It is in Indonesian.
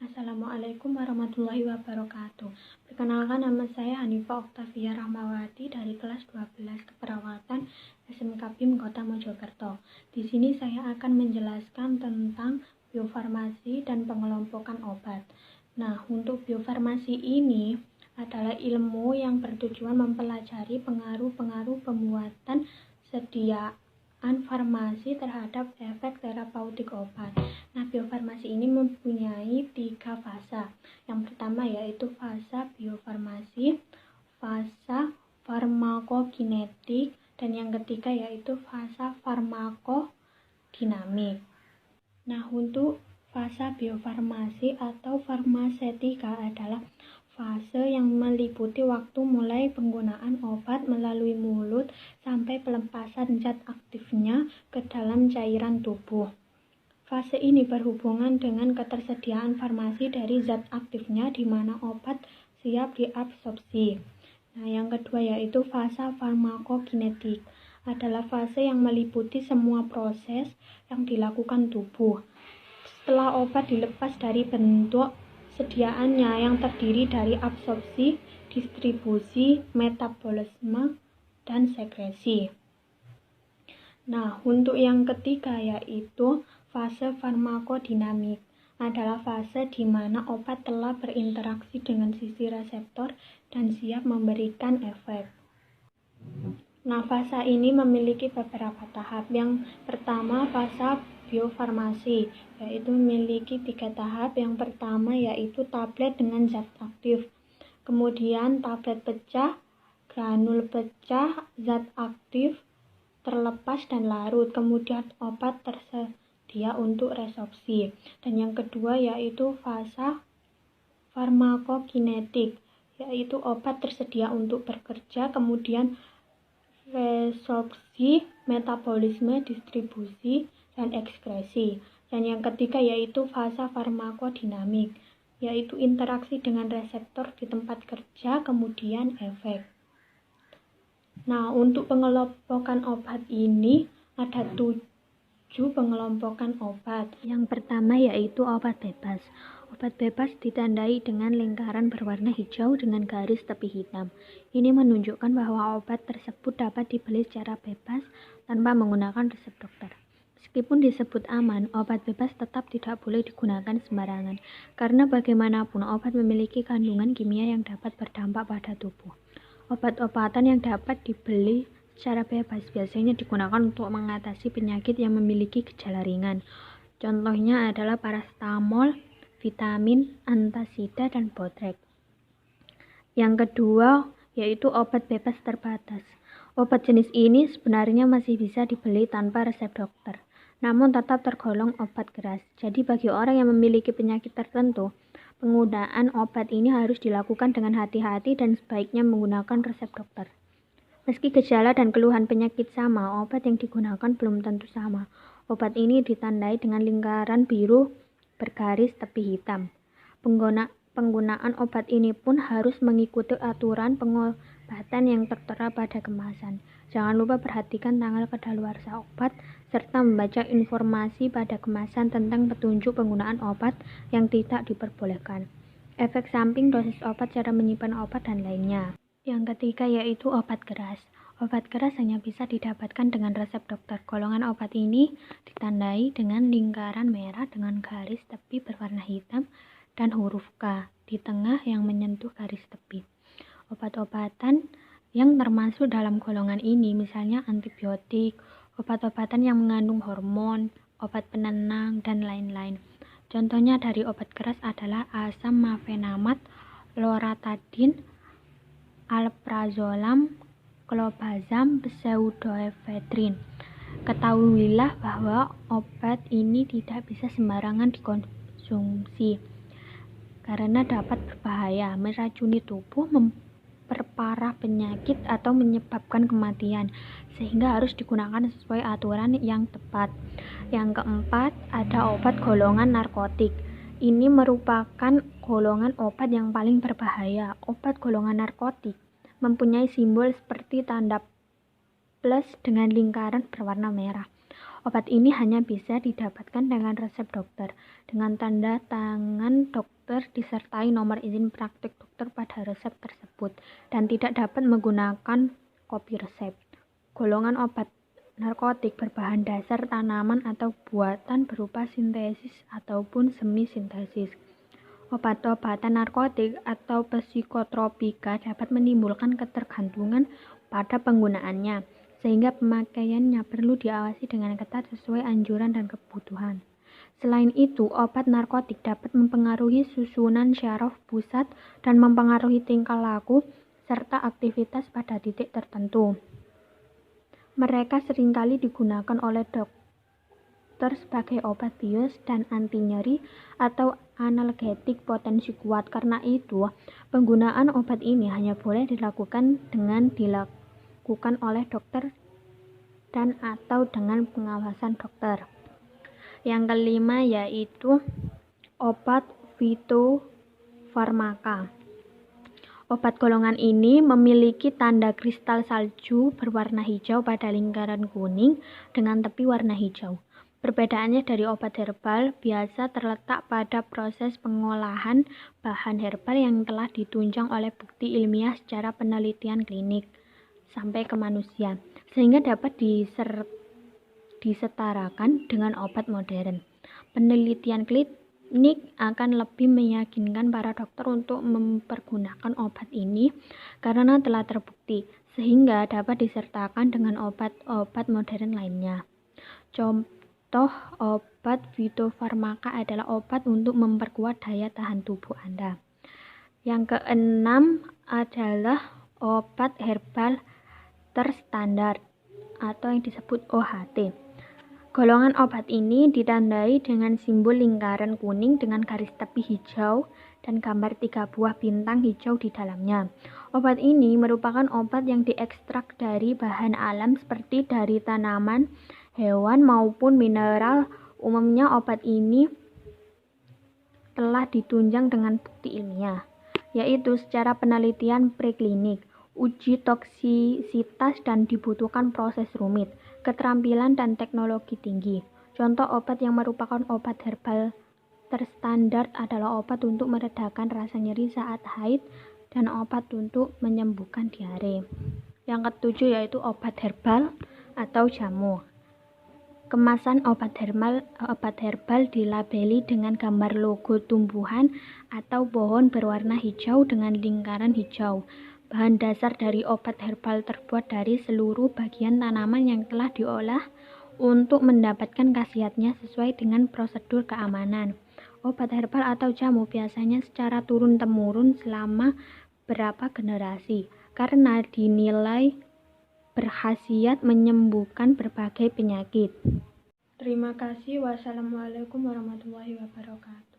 Assalamualaikum warahmatullahi wabarakatuh. Perkenalkan, nama saya Hanifah Oktavia Rahmawati dari kelas 12 Keperawatan SMK BIM Kota Mojokerto. Di sini saya akan menjelaskan tentang biofarmasi dan pengelompokan obat. Nah, untuk biofarmasi ini adalah ilmu yang bertujuan mempelajari pengaruh-pengaruh pembuatan sediaan farmasi terhadap efek terapeutik obat. Nah, biofarmasi ini mempunyai 3 fase. Yang pertama yaitu fase biofarmasi, fase farmakokinetik, dan yang ketiga yaitu fase farmakodinamik. Nah, untuk fase biofarmasi atau farmasetika adalah fase yang meliputi waktu mulai penggunaan obat melalui mulut sampai pelepasan zat aktifnya ke dalam cairan tubuh. Fase ini berhubungan dengan ketersediaan farmasi dari zat aktifnya di mana obat siap diabsorpsi. Nah, yang kedua yaitu fase farmakokinetik, adalah fase yang meliputi semua proses yang dilakukan tubuh setelah obat dilepas dari bentuk sediaannya yang terdiri dari absorpsi, distribusi, metabolisme, dan sekresi. Nah, untuk yang ketiga yaitu fase farmakodinamik, adalah fase di mana obat telah berinteraksi dengan sisi reseptor dan siap memberikan efek. Nah, fase ini memiliki beberapa tahap. Yang pertama, fase biofarmasi, yaitu memiliki 3 tahap. Yang pertama yaitu tablet dengan zat aktif, kemudian tablet pecah, granul pecah, zat aktif, terlepas dan larut, kemudian obat tersedia untuk resorpsi. Dan yang kedua yaitu fase farmakokinetik, yaitu obat tersedia untuk bekerja, kemudian resorpsi, metabolisme, distribusi, dan ekskresi. Dan yang ketiga yaitu fase farmakodinamik, yaitu interaksi dengan reseptor di tempat kerja, kemudian efek. Nah, untuk pengelompokan obat ini ada 7 pengelompokan obat. Yang pertama yaitu obat bebas. Obat bebas ditandai dengan lingkaran berwarna hijau dengan garis tepi hitam. Ini menunjukkan bahwa obat tersebut dapat dibeli secara bebas tanpa menggunakan resep dokter. Meskipun disebut aman, obat bebas tetap tidak boleh digunakan sembarangan, karena bagaimanapun obat memiliki kandungan kimia yang dapat berdampak pada tubuh. Obat-obatan yang dapat dibeli secara bebas biasanya digunakan untuk mengatasi penyakit yang memiliki gejala ringan. Contohnya adalah paracetamol, vitamin, antasida, dan botrek. Yang kedua yaitu obat bebas terbatas. Obat jenis ini sebenarnya masih bisa dibeli tanpa resep dokter, namun tetap tergolong obat keras. Jadi bagi orang yang memiliki penyakit tertentu, penggunaan obat ini harus dilakukan dengan hati-hati dan sebaiknya menggunakan resep dokter. Meski gejala dan keluhan penyakit sama, obat yang digunakan belum tentu sama. Obat ini ditandai dengan lingkaran biru bergaris tepi hitam. Penggunaan obat ini pun harus mengikuti aturan pengobatan yang tertera pada kemasan. Jangan lupa perhatikan tanggal kadaluarsa obat serta membaca informasi pada kemasan tentang petunjuk penggunaan obat yang tidak diperbolehkan, efek samping dosis obat, cara menyimpan obat, dan lainnya. Yang ketiga yaitu obat keras. Obat keras hanya bisa didapatkan dengan resep dokter. Golongan obat ini ditandai dengan lingkaran merah dengan garis tepi berwarna hitam dan huruf K di tengah yang menyentuh garis tepi. Obat-obatan yang termasuk dalam golongan ini misalnya antibiotik, obat-obatan yang mengandung hormon, obat penenang, dan lain-lain. Contohnya dari obat keras adalah asam mafenamat, loratadin, alprazolam, clobazam, pseudoephedrine. Ketahuilah bahwa obat ini tidak bisa sembarangan dikonsumsi karena dapat berbahaya, meracuni tubuh, memperparah penyakit, atau menyebabkan kematian, sehingga harus digunakan sesuai aturan yang tepat. Yang keempat, ada obat golongan narkotik. Ini merupakan golongan obat yang paling berbahaya. Obat golongan narkotik mempunyai simbol seperti tanda plus dengan lingkaran berwarna merah. Obat ini hanya bisa didapatkan dengan resep dokter, dengan tanda tangan dokter disertai nomor izin praktik dokter pada resep tersebut, dan tidak dapat menggunakan kopi resep. Golongan obat narkotik berbahan dasar tanaman atau buatan berupa sintesis ataupun semi-sintesis. Obat-obatan narkotik atau psikotropika dapat menimbulkan ketergantungan pada penggunaannya, sehingga pemakaiannya perlu diawasi dengan ketat sesuai anjuran dan kebutuhan. Selain itu, obat narkotik dapat mempengaruhi susunan syaraf pusat dan mempengaruhi tingkah laku serta aktivitas pada titik tertentu. Mereka seringkali digunakan oleh dokter sebagai obat bius dan anti nyeri atau analgetik potensi kuat. Karena itu, penggunaan obat ini hanya boleh dilakukan oleh dokter dan atau dengan pengawasan dokter. Yang kelima yaitu obat fitofarmaka. Obat golongan ini memiliki tanda kristal salju berwarna hijau pada lingkaran kuning dengan tepi warna hijau. Perbedaannya dari obat herbal biasa terletak pada proses pengolahan bahan herbal yang telah ditunjang oleh bukti ilmiah secara penelitian klinik sampai ke manusia, sehingga dapat disetarakan dengan obat modern. Penelitian klinik akan lebih meyakinkan para dokter untuk mempergunakan obat ini karena telah terbukti, sehingga dapat disertakan dengan obat-obat modern lainnya. Contoh obat fitofarmaka adalah obat untuk memperkuat daya tahan tubuh Anda. Yang keenam adalah obat herbal terstandar atau yang disebut OHT. Golongan obat ini ditandai dengan simbol lingkaran kuning dengan garis tepi hijau dan gambar 3 buah bintang hijau di dalamnya. Obat ini merupakan obat yang diekstrak dari bahan alam seperti dari tanaman, hewan maupun mineral. Umumnya obat ini telah ditunjang dengan bukti ilmiah, yaitu secara penelitian preklinik, uji toksisitas, dan dibutuhkan proses rumit, keterampilan, dan teknologi tinggi. Contoh obat yang merupakan obat herbal terstandar adalah obat untuk meredakan rasa nyeri saat haid dan obat untuk menyembuhkan diare. Yang ketujuh yaitu obat herbal atau jamu. Kemasan obat herbal dilabeli dengan gambar logo tumbuhan atau pohon berwarna hijau dengan lingkaran hijau. Bahan dasar dari obat herbal terbuat dari seluruh bagian tanaman yang telah diolah untuk mendapatkan khasiatnya sesuai dengan prosedur keamanan. Obat herbal atau jamu biasanya secara turun-temurun selama berapa generasi karena dinilai berkhasiat menyembuhkan berbagai penyakit. Terima kasih. Wassalamualaikum warahmatullahi wabarakatuh.